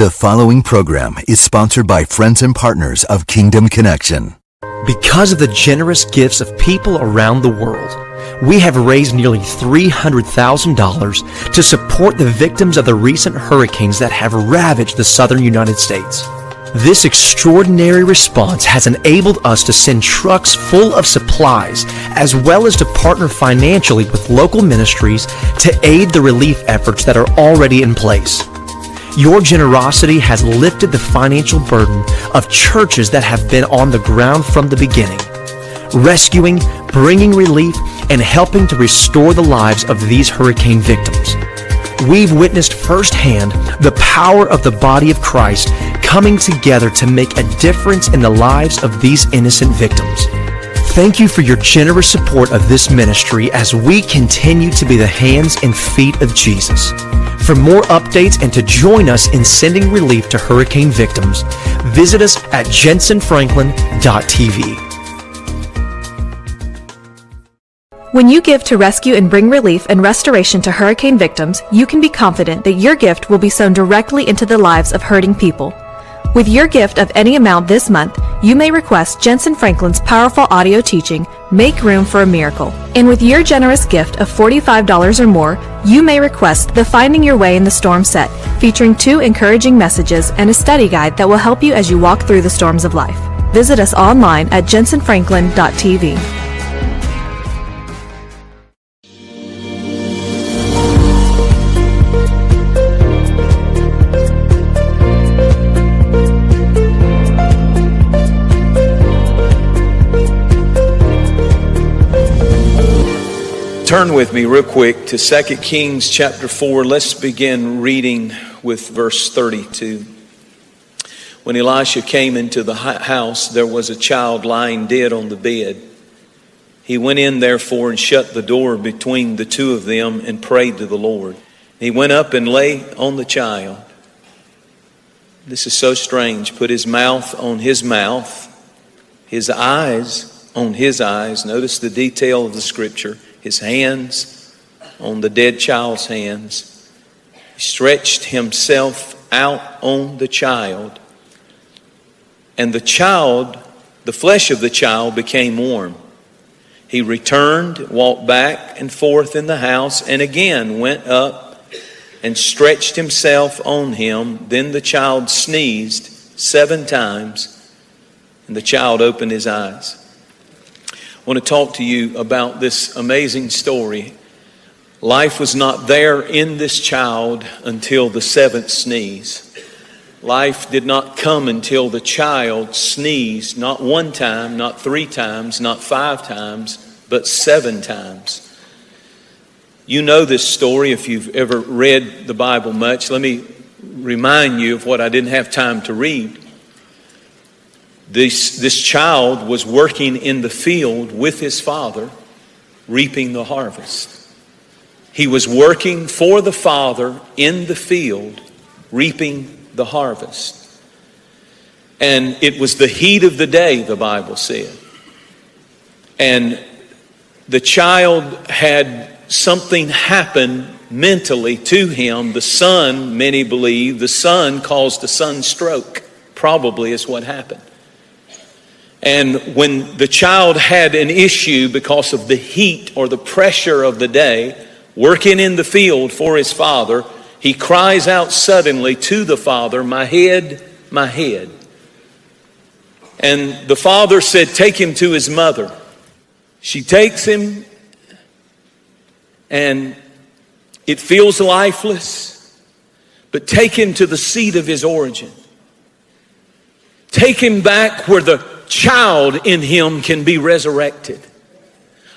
The following program is sponsored by friends and partners of Kingdom Connection. Because of the generous gifts of people around the world, we have raised nearly $300,000 to support the victims of the recent hurricanes that have ravaged the southern United States. This extraordinary response has enabled us to send trucks full of supplies, as well as to partner financially with local ministries to aid the relief efforts that are already in place. Your generosity has lifted the financial burden of churches that have been on the ground from the beginning, rescuing, bringing relief, and helping to restore the lives of these hurricane victims. We've witnessed firsthand the power of the body of Christ coming together to make a difference in the lives of these innocent victims. Thank you for your generous support of this ministry as we continue to be the hands and feet of Jesus. For more updates and to join us in sending relief to hurricane victims, visit us at jentezenfranklin.tv. When you give to rescue and bring relief and restoration to hurricane victims, you can be confident that your gift will be sown directly into the lives of hurting people. With your gift of any amount this month, you may request Jentezen Franklin's powerful audio teaching, Make Room for a Miracle. And with your generous gift of $45 or more, you may request the Finding Your Way in the Storm set, featuring 2 encouraging messages and a study guide that will help you as you walk through the storms of life. Visit us online at jentezenfranklin.tv. Turn with me real quick to 2 Kings chapter 4. Let's begin reading with verse 32. When Elisha came into the house, there was a child lying dead on the bed. He went in therefore and shut the door between the two of them and prayed to the Lord. He went up and lay on the child. This is so strange. Put his mouth on his mouth, his eyes on his eyes. Notice the detail of the scripture. His hands on the dead child's hands. He stretched himself out on the child. And the child, the flesh of the child became warm. He returned, walked back and forth in the house, and again went up and stretched himself on him. Then the child sneezed 7 times, and the child opened his eyes. I want to talk to you about this amazing story. Life was not there in this child until the 7th sneeze. Life did not come until the child sneezed, not 1 time, not 3 times, not 5 times, but 7 times. You know this story if you've ever read the Bible much. Let me remind you of what I didn't have time to read. This child was working in the field with his father, reaping the harvest. He was working for the father in the field, reaping the harvest. And it was the heat of the day, the Bible said. And the child had something happen mentally to him. The sun, many believe, the sun caused a sunstroke, probably is what happened. And when the child had an issue because of the heat or the pressure of the day, working in the field for his father, he cries out suddenly to the father, "My head, my head." And the father said, "Take him to his mother." She takes him, and it feels lifeless, but take him to the seat of his origin. Take him back where the child in him can be resurrected.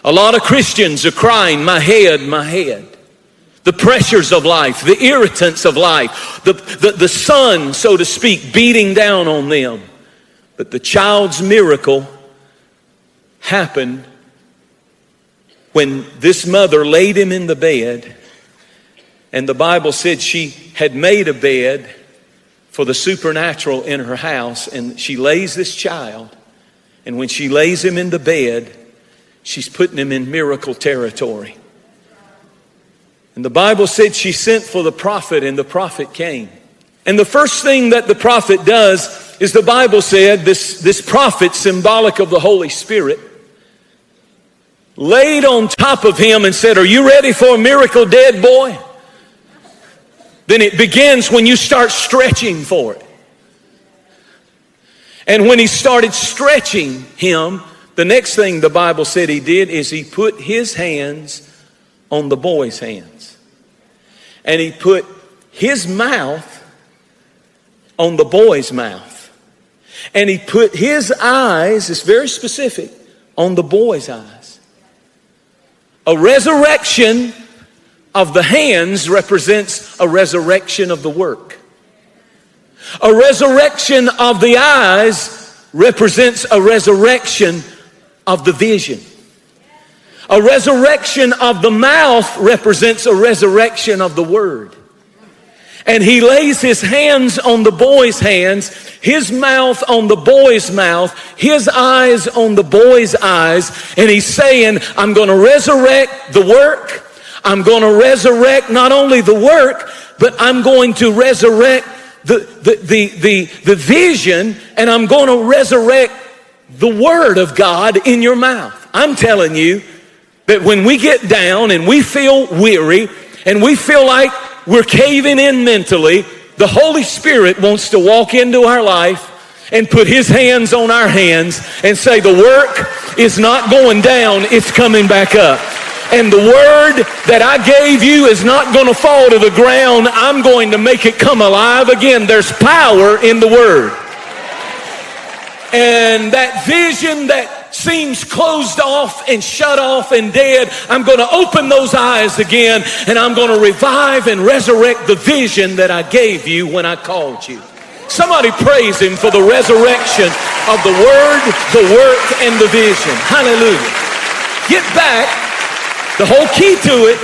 A lot of Christians are crying, "My head, my head." The pressures of life, the irritants of life, the sun, so to speak, beating down on them. But the child's miracle happened when this mother laid him in the bed. And the Bible said she had made a bed for the supernatural in her house. And she lays this child. And when she lays him in the bed, she's putting him in miracle territory. And the Bible said she sent for the prophet, and the prophet came. And the first thing that the prophet does is, the Bible said, this prophet, symbolic of the Holy Spirit, laid on top of him and said, "Are you ready for a miracle, dead boy?" Then it begins when you start stretching for it. And when he started stretching him, the next thing the Bible said he did is he put his hands on the boy's hands. And he put his mouth on the boy's mouth. And he put his eyes, it's very specific, on the boy's eyes. A resurrection of the hands represents a resurrection of the work. A resurrection of the eyes represents a resurrection of the vision. A resurrection of the mouth represents a resurrection of the word. And he lays his hands on the boy's hands, his mouth on the boy's mouth, his eyes on the boy's eyes, and he's saying, I'm going to resurrect the work. I'm going to resurrect not only the work, but I'm going to resurrect the vision, and I'm going to resurrect the word of God in your mouth. I'm telling you that when we get down and we feel weary and we feel like we're caving in mentally, the Holy Spirit wants to walk into our life and put his hands on our hands and say, the work is not going down, it's coming back up. And the word that I gave you is not going to fall to the ground. I'm going to make it come alive again. There's power in the word. And that vision that seems closed off and shut off and dead, I'm going to open those eyes again, and I'm going to revive and resurrect the vision that I gave you when I called you. Somebody praise him for the resurrection of the word, the work, and the vision. Hallelujah. Get back. The whole key to it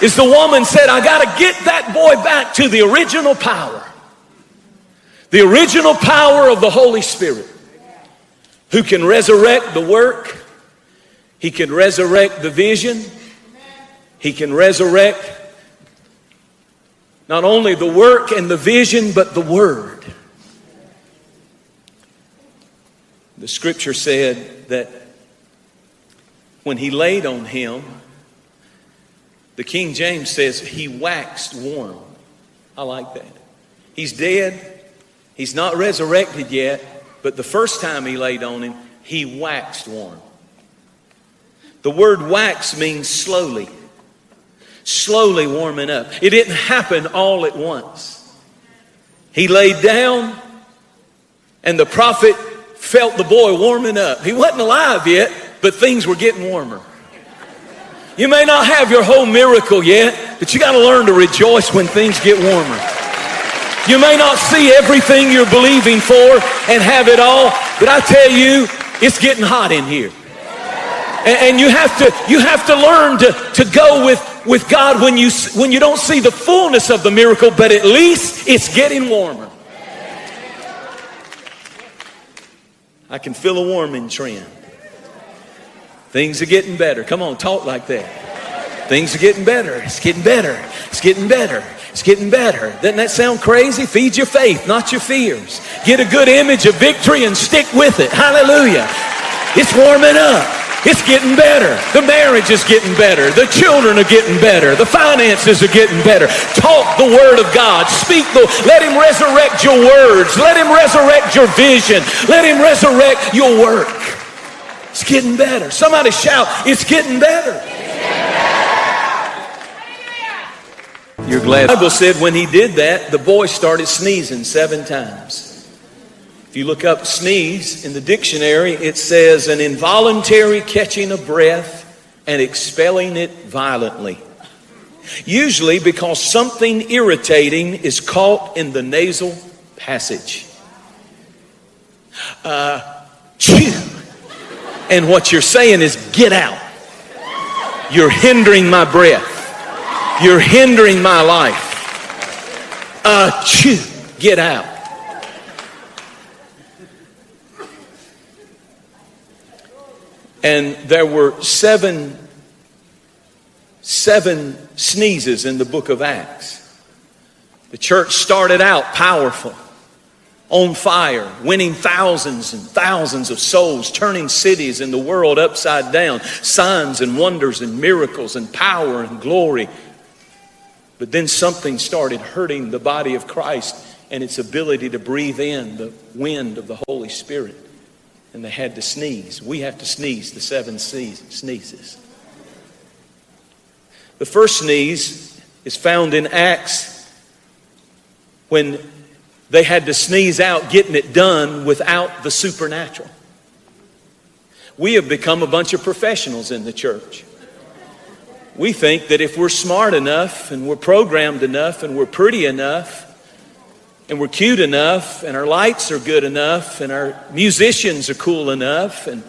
is the woman said, I got to get that boy back to the original power. The original power of the Holy Spirit, who can resurrect the work. He can resurrect the vision. He can resurrect not only the work and the vision, but the word. The scripture said that when he laid on him, the King James says he waxed warm. I like that. He's dead. He's not resurrected yet. But the first time he laid on him, he waxed warm. The word wax means slowly. Slowly warming up. It didn't happen all at once. He laid down, and the prophet felt the boy warming up. He wasn't alive yet, but things were getting warmer. You may not have your whole miracle yet, but you got to learn to rejoice when things get warmer. You may not see everything you're believing for and have it all, but I tell you, it's getting hot in here. And you have to learn to go with God when you don't see the fullness of the miracle, but at least it's getting warmer. I can feel a warming trend. Things are getting better. Come on, talk like that. Things are getting better. It's getting better. It's getting better. It's getting better. Doesn't that sound crazy? Feed your faith, not your fears. Get a good image of victory and stick with it. Hallelujah. It's warming up. It's getting better. The marriage is getting better. The children are getting better. The finances are getting better. Talk the word of God. Let him resurrect your words. Let him resurrect your vision. Let him resurrect your work. It's getting better. Somebody shout, it's getting better. You're glad. The Bible said when he did that, the boy started sneezing 7 times. If you look up sneeze in the dictionary, it says an involuntary catching of breath and expelling it violently. Usually because something irritating is caught in the nasal passage. Chew. And what you're saying is, get out. You're hindering my breath. You're hindering my life. Chew. Get out. And there were seven sneezes in the book of Acts. The church started out powerful, on fire, winning thousands and thousands of souls, turning cities and the world upside down, signs and wonders and miracles and power and glory. But then something started hurting the body of Christ and its ability to breathe in the wind of the Holy Spirit. And they had to sneeze. We have to sneeze the 7 sneezes. The first sneeze is found in Acts when they had to sneeze out getting it done without the supernatural. We have become a bunch of professionals in the church. We think that if we're smart enough and we're programmed enough and we're pretty enough and we're cute enough and our lights are good enough and our musicians are cool enough and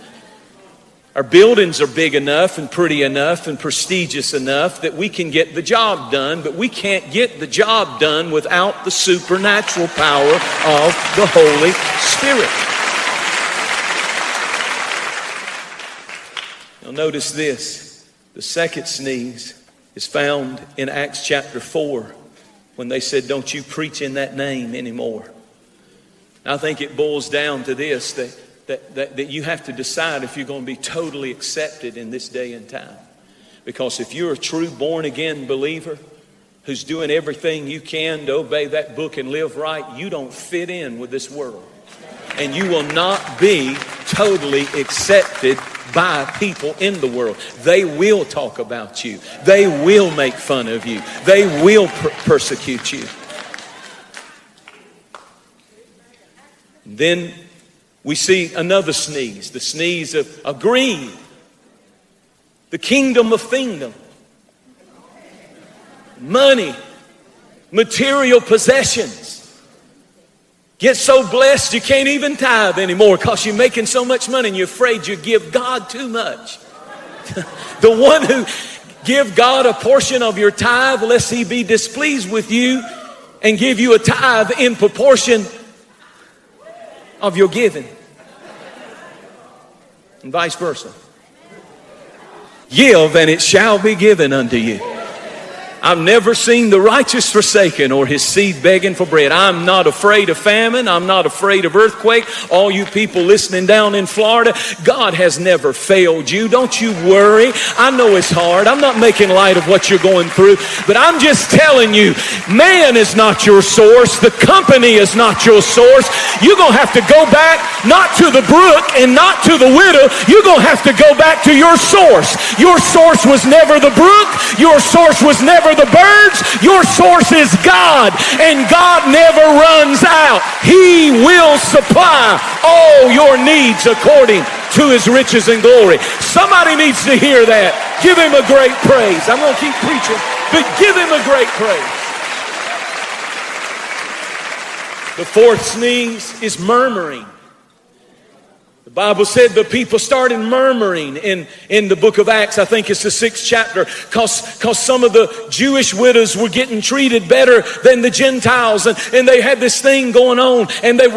our buildings are big enough and pretty enough and prestigious enough that we can get the job done, but we can't get the job done without the supernatural power of the Holy Spirit. Now notice this. The second sneeze is found in Acts chapter 4 when they said, don't you preach in that name anymore. I think it boils down to this, that you have to decide if you're going to be totally accepted in this day and time. Because if you're a true born-again believer who's doing everything you can to obey that book and live right, you don't fit in with this world. And you will not be totally accepted by people in the world. They will talk about you. They will make fun of you. They will persecute you. Then we see another sneeze, the sneeze of greed, the kingdom of thingdom, money, material possessions. Get so blessed you can't even tithe anymore because you're making so much money and you're afraid you give God too much. The one who give God a portion of your tithe lest he be displeased with you and give you a tithe in proportion of your giving. And vice versa. Give and it shall be given unto you. I've never seen the righteous forsaken or his seed begging for bread. I'm not afraid of famine. I'm not afraid of earthquake. All you people listening down in Florida, God has never failed you. Don't you worry. I know it's hard. I'm not making light of what you're going through, but I'm just telling you, man is not your source. The company is not your source. You're going to have to go back, not to the brook and not to the widow. You're going to have to go back to your source. Your source was never the brook. Your source was never the birds. Your source is God, and God never runs out. He will supply all your needs according to his riches and glory. Somebody needs to hear that. Give him a great praise. I'm going to keep preaching, but give him a great praise. The fourth sneeze is murmuring. The Bible said the people started murmuring in the book of Acts. I think it's the 6th chapter, because some of the Jewish widows were getting treated better than the Gentiles, and they had this thing going on, and they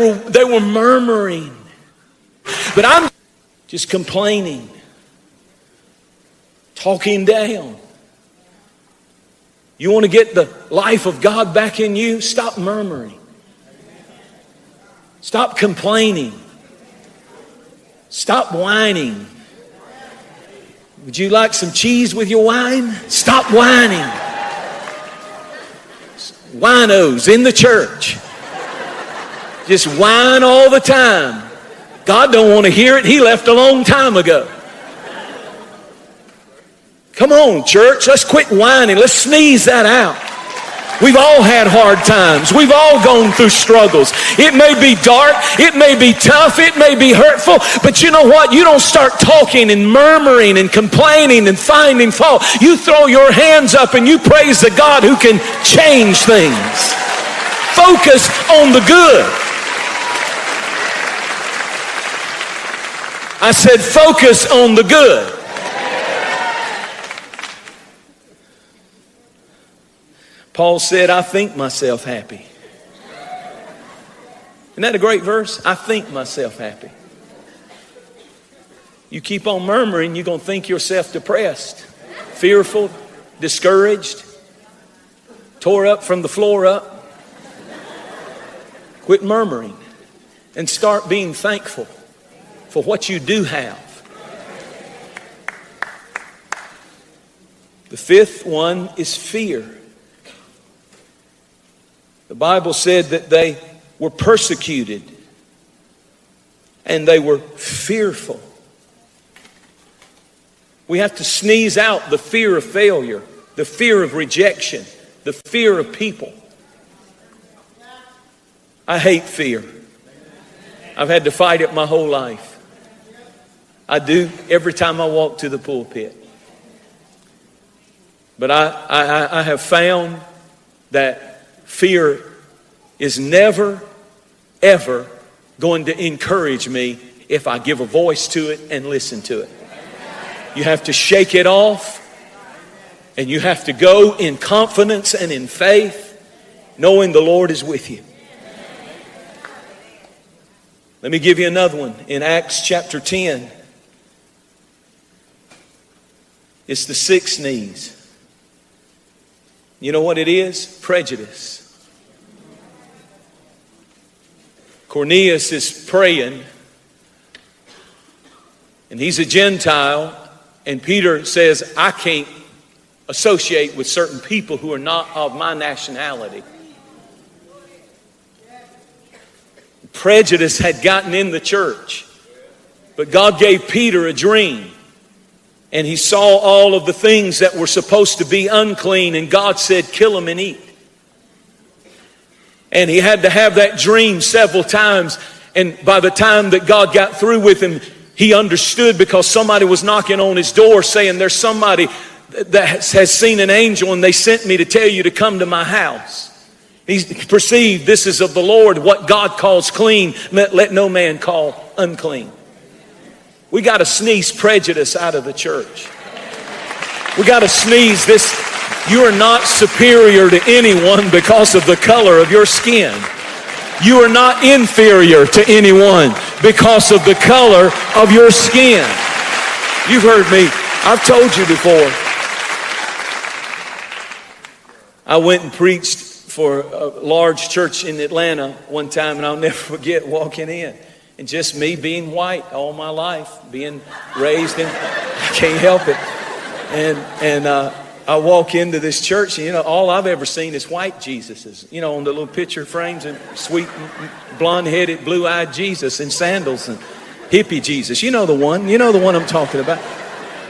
were murmuring. But I'm just complaining, talking down. You want to get the life of God back in you? Stop murmuring. Stop complaining. Stop whining. Would you like some cheese with your wine? Stop whining. Winos in the church. Just whine all the time. God don't want to hear it. He left a long time ago. Come on, church. Let's quit whining. Let's sneeze that out. We've all had hard times. We've all gone through struggles. It may be dark. It may be tough. It may be hurtful. But you know what? You don't start talking and murmuring and complaining and finding fault. You throw your hands up and you praise the God who can change things. Focus on the good. I said focus on the good. Paul said, I think myself happy. Isn't that a great verse? I think myself happy. You keep on murmuring, you're going to think yourself depressed, fearful, discouraged, tore up from the floor up. Quit murmuring and start being thankful for what you do have. The fifth one is fear. The Bible said that they were persecuted and they were fearful. We have to sneeze out the fear of failure, the fear of rejection, the fear of people. I hate fear. I've had to fight it my whole life. I do every time I walk to the pulpit. But I have found that fear is never, ever going to encourage me if I give a voice to it and listen to it. You have to shake it off, and you have to go in confidence and in faith, knowing the Lord is with you. Let me give you another one. In Acts chapter 10, it's the six knees. You know what it is? Prejudice. Cornelius is praying, and he's a Gentile, and Peter says, I can't associate with certain people who are not of my nationality. Prejudice had gotten in the church, but God gave Peter a dream, and he saw all of the things that were supposed to be unclean, and God said, kill them and eat. And he had to have that dream several times, and by the time that God got through with him, he understood, because somebody was knocking on his door saying, there's somebody that has seen an angel and they sent me to tell you to come to my house. He perceived, this is of the Lord. What God calls clean, let no man call unclean. We got to sneeze prejudice out of the church. We got to sneeze this. You are not superior to anyone because of the color of your skin. You are not inferior to anyone because of the color of your skin. You've heard me. I've told you before. I went and preached for a large church in Atlanta one time, and I'll never forget walking in. And just me being white all my life, being raised in, I can't help it. And I walk into this church, and all I've ever seen is white Jesuses. On the little picture frames, and sweet, blonde-headed, blue-eyed Jesus in sandals, and hippie Jesus. You know the one I'm talking about.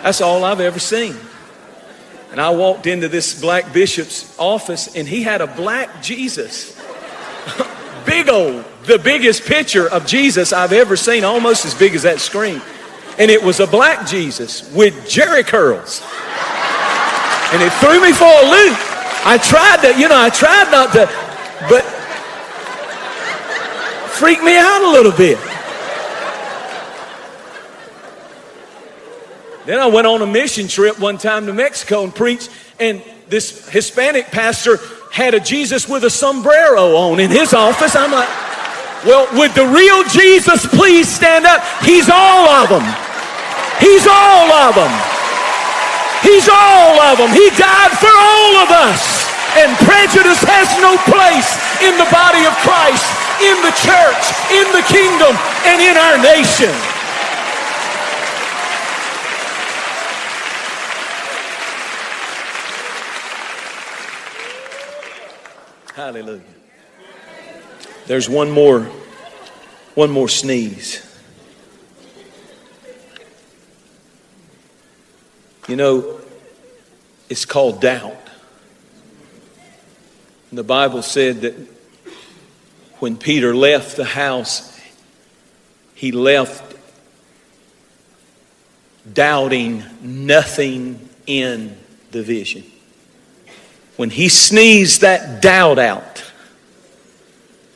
That's all I've ever seen. And I walked into this black bishop's office, and he had a black Jesus. Big old, the biggest picture of Jesus I've ever seen, almost as big as that screen. And it was a black Jesus with jerry curls. And it threw me for a loop. I tried not to, but freaked me out a little bit. Then I went on a mission trip one time to Mexico and preached, and this Hispanic pastor had a Jesus with a sombrero on in his office. I'm like, well, would the real Jesus please stand up? He's all of them. He's all of them. He's all of them. He died for all of us. And prejudice has no place in the body of Christ, in the church, in the kingdom, and in our nation. Hallelujah. There's one more sneeze. It's called doubt. The Bible said that when Peter left the house, he left doubting nothing in the vision. When he sneezed that doubt out,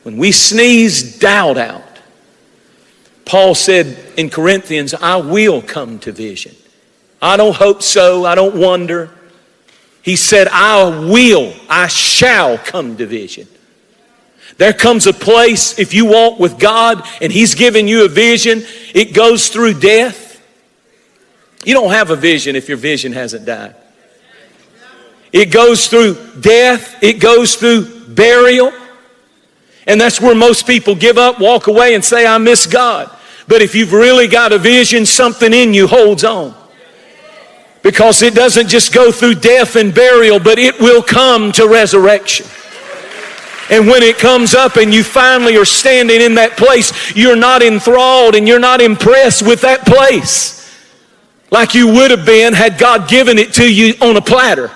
when we sneeze doubt out, Paul said in Corinthians, I will come to vision. I don't hope so. I don't wonder. He said, I shall come to vision. There comes a place, if you walk with God and He's given you a vision, it goes through death. You don't have a vision if your vision hasn't died. It goes through death. It goes through burial. And that's where most people give up, walk away, and say, I miss God. But if you've really got a vision, something in you holds on. Because it doesn't just go through death and burial, but it will come to resurrection. And when it comes up and you finally are standing in that place, you're not enthralled and you're not impressed with that place like you would have been had God given it to you on a platter.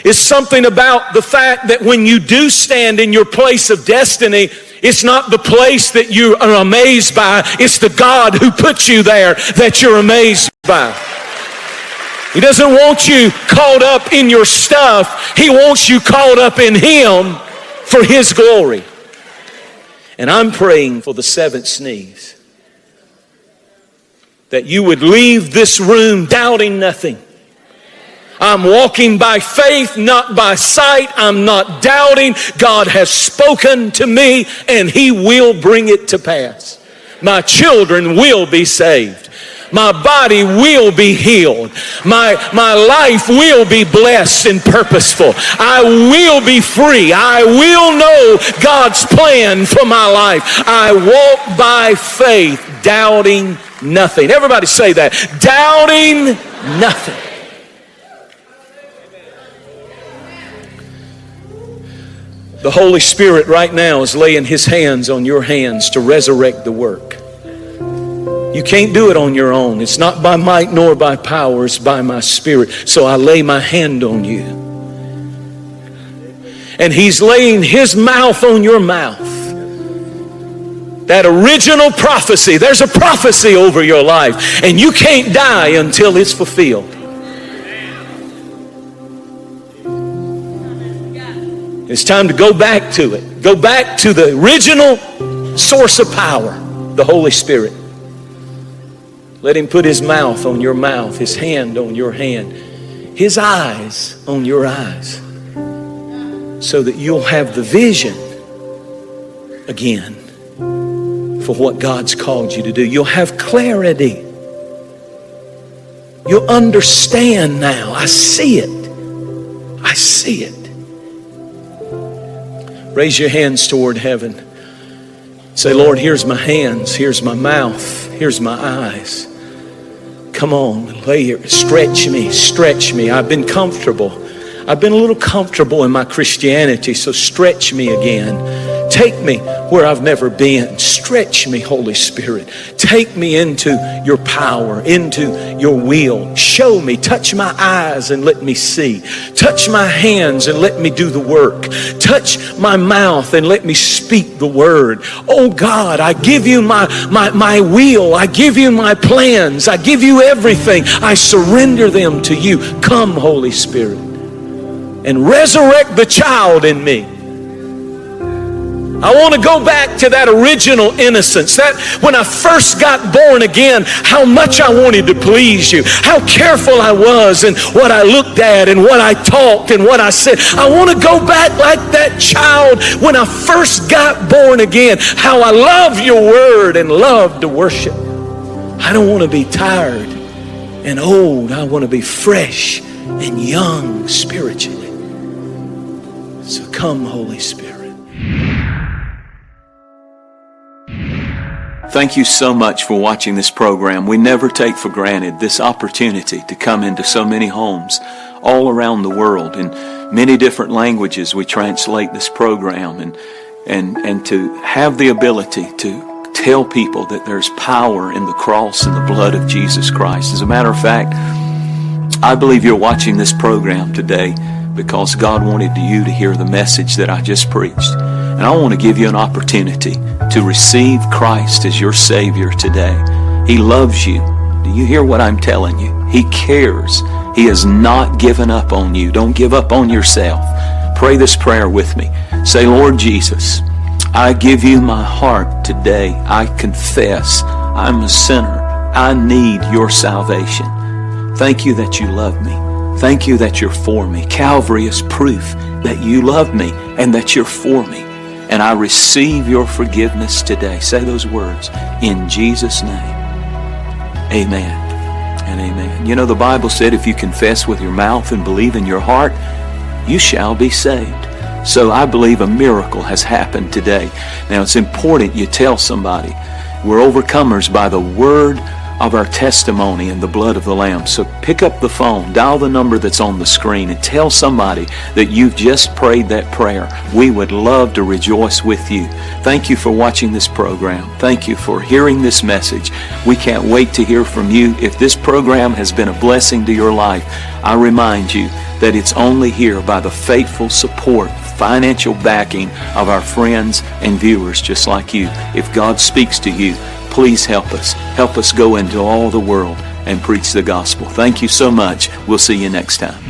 It's something about the fact that when you do stand in your place of destiny, it's not the place that you are amazed by, it's the God who put you there that you're amazed by. He doesn't want you caught up in your stuff. He wants you caught up in Him for His glory. And I'm praying for the seventh sneeze, that you would leave this room doubting nothing. I'm walking by faith, not by sight. I'm not doubting. God has spoken to me and He will bring it to pass. My children will be saved. My body will be healed. My life will be blessed and purposeful. I will be free. I will know God's plan for my life. I walk by faith, doubting nothing. Everybody say that. Doubting nothing. The Holy Spirit right now is laying His hands on your hands to resurrect the work. You can't do it on your own. It's not by might nor by power, it's by my Spirit. So I lay my hand on you. And He's laying His mouth on your mouth. That original prophecy, there's a prophecy over your life, and you can't die until it's fulfilled. It's time to go back to it. Go back to the original source of power, the Holy Spirit. Let Him put His mouth on your mouth, His hand on your hand, His eyes on your eyes, so that you'll have the vision again for what God's called you to do. You'll have clarity. You'll understand now. I see it. I see it. Raise your hands toward heaven. Say, Lord, here's my hands, here's my mouth, here's my eyes. Come on, lay here, stretch me, stretch me. I've been comfortable. I've been a little comfortable in my Christianity, so stretch me again. Take me where I've never been. Stretch me, Holy Spirit. Take me into your power, into your will. Show me. Touch my eyes and let me see. Touch my hands and let me do the work. Touch my mouth and let me speak the word. Oh God, I give you my will. I give you my plans. I give you everything. I surrender them to you. Come, Holy Spirit, and resurrect the child in me. I want to go back to that original innocence, that when I first got born again, how much I wanted to please you, how careful I was in what I looked at and what I talked and what I said. I want to go back like that child when I first got born again, how I love your word and love to worship. I don't want to be tired and old. I want to be fresh and young spiritually. So come, Holy Spirit. Thank you so much for watching this program. We never take for granted this opportunity to come into so many homes all around the world. In many different languages we translate this program and to have the ability to tell people that there's power in the cross and the blood of Jesus Christ. As a matter of fact, I believe you're watching this program today because God wanted you to hear the message that I just preached. And I want to give you an opportunity to receive Christ as your Savior today. He loves you. Do you hear what I'm telling you? He cares. He has not given up on you. Don't give up on yourself. Pray this prayer with me. Say, Lord Jesus, I give you my heart today. I confess I'm a sinner. I need your salvation. Thank you that you love me. Thank you that you're for me. Calvary is proof that you love me and that you're for me. And I receive your forgiveness today. Say those words in Jesus' name. Amen and amen. You know, the Bible said if you confess with your mouth and believe in your heart, you shall be saved. So I believe a miracle has happened today. Now it's important you tell somebody. We're overcomers by the word of our testimony and the blood of the Lamb. So pick up the phone, dial the number that's on the screen, and tell somebody that you've just prayed that prayer. We would love to rejoice with you. Thank you for watching this program. Thank you for hearing this message. We can't wait to hear from you. If this program has been a blessing to your life, I remind you that it's only here by the faithful support, financial backing of our friends and viewers just like you. If God speaks to you, please help us. Help us go into all the world and preach the gospel. Thank you so much. We'll see you next time.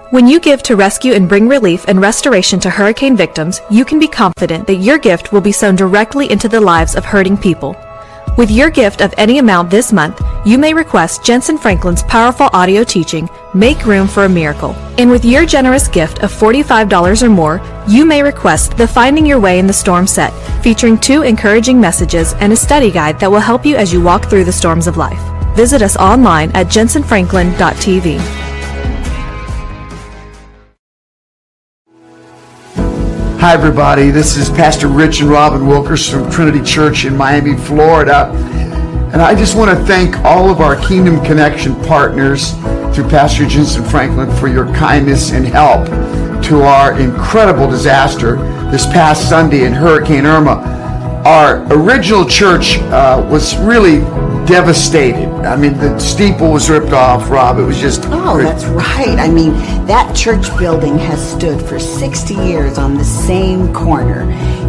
When you give to rescue and bring relief and restoration to hurricane victims, you can be confident that your gift will be sown directly into the lives of hurting people. With your gift of any amount this month, you may request Jentezen Franklin's powerful audio teaching, Make Room for a Miracle. And with your generous gift of $45 or more, you may request the Finding Your Way in the Storm set, featuring 2 encouraging messages and a study guide that will help you as you walk through the storms of life. Visit us online at jentezenfranklin.tv. Hi everybody, this is Pastor Rich and Robin Wilkers from Trinity Church in Miami, Florida. And I just want to thank all of our Kingdom Connection partners through Pastor Jentezen Franklin for your kindness and help to our incredible disaster this past Sunday in Hurricane Irma. Our original church was really devastated. I mean, the steeple was ripped off, Rob. It was just... Oh, that's right. I mean, that church building has stood for 60 years on the same corner.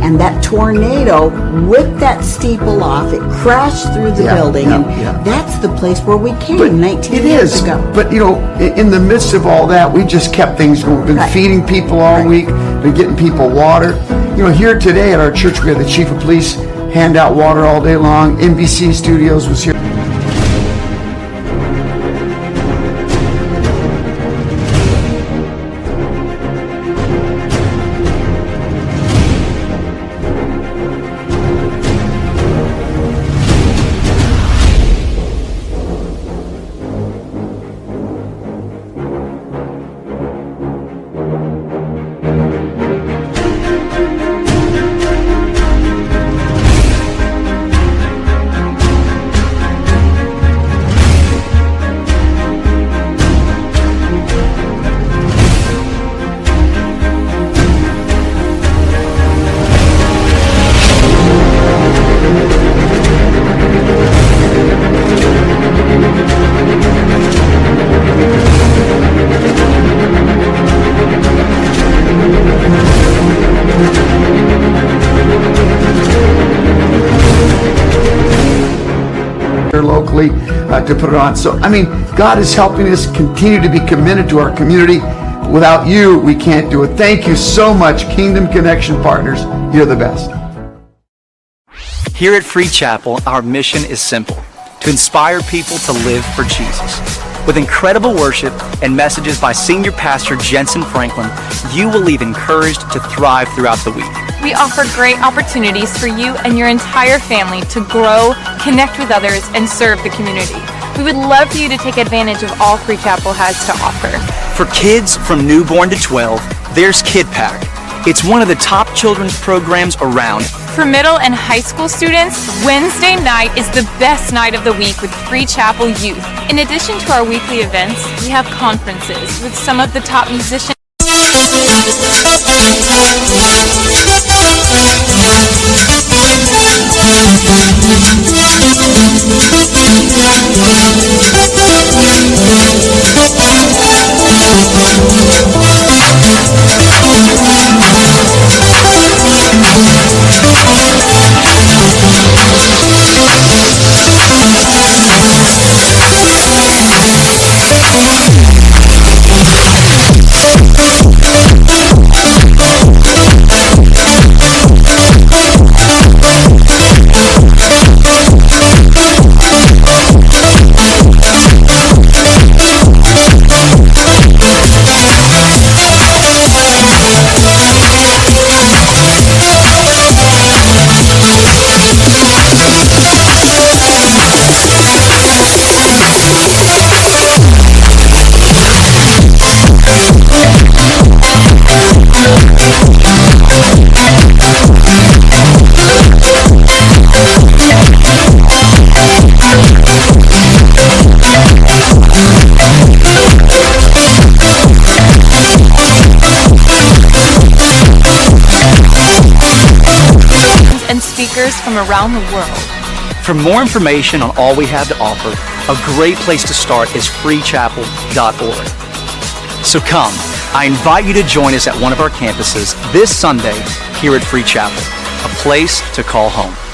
And that tornado whipped that steeple off. It crashed through the building. And that's the place where we came 19 years ago. But, you know, in the midst of all that, we just kept things going. We've been feeding people all week, been getting people water. You know, here today at our church, we had the chief of police hand out water all day long. NBC Studios was here. Locally to put it on. So, I mean, God is helping us continue to be committed to our community. Without you, we can't do it. Thank you so much, Kingdom Connection partners. You're the best. Here at Free Chapel, our mission is simple: to inspire people to live for Jesus. With incredible worship and messages by Senior Pastor Jentezen Franklin, you will leave encouraged to thrive throughout the week. We offer great opportunities for you and your entire family to grow, connect with others, and serve the community. We would love for you to take advantage of all Free Chapel has to offer. For kids from newborn to 12, there's Kid Pack. It's one of the top children's programs around. For middle and high school students, Wednesday night is the best night of the week with Free Chapel Youth. In addition to our weekly events, we have conferences with some of the top musicians. and speakers from around the world. For more information on all we have to offer, a great place to start is freechapel.org. So come, I invite you to join us at one of our campuses this Sunday here at Free Chapel, a place to call home.